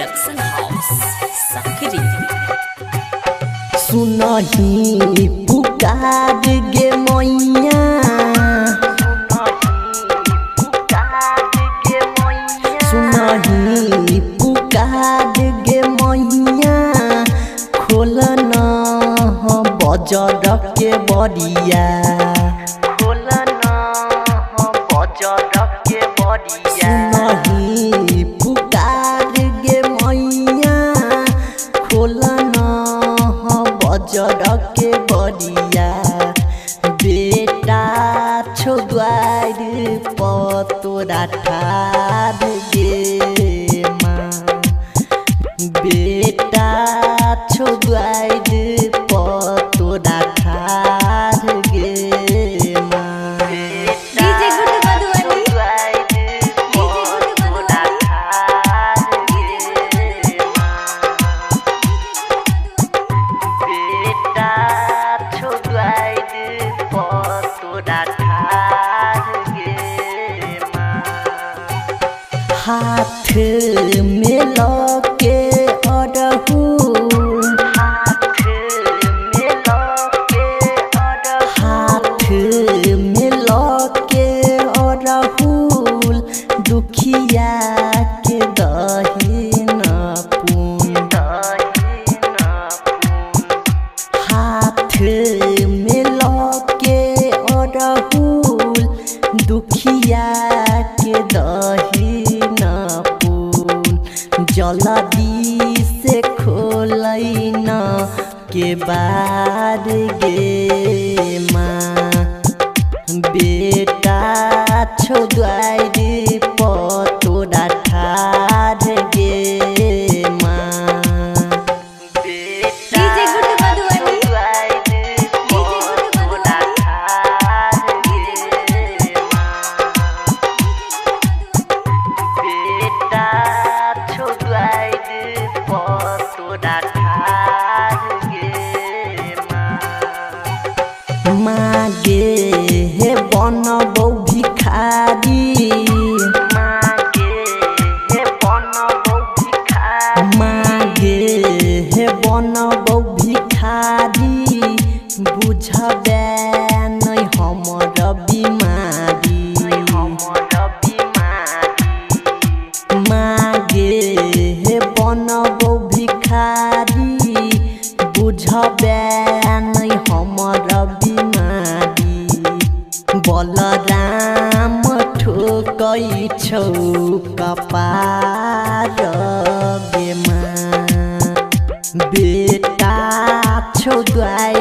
production house सकरी सुनही पुकार गे मैया सुनही पुकार गे मैया खोल न बजर के बरिया खोल न बजर के बरिया सुनही पुकार गे मैया खोल न बजर के बरिया बेटा छो द्वार पतोरा ठार गे माँ बेटा छो द्वार पतोरा ठार गे माँ डीजे गुड्डू मधुबनी बेटा छो द्वार पतोरा ठार गे माँ हाथ में लके अड़हुल हाथ में लके अड़हुल दुखिया के दहिन पुन हाथ में लके अड़हुल दुखिया के दहिन पुन जल्दी से खोलैन के बार गे माँ बेटा छो द्वार पतोरा ठार गे माँ डीजे गुड्डू मधुबनी बेटा छो द्वार पतोरा ठार गे माँ मागे हे बनबौ भिखारी मागे हे बनबौ भिखारी मागे हे बनबौ भिखारी बुझबे नै हमर बिमारी मागे हे बनबौ भिखारी बुझबे नै हमर बिमारी बलराम ठोकै छौ कपार गे माँ बेटा छौ द्वार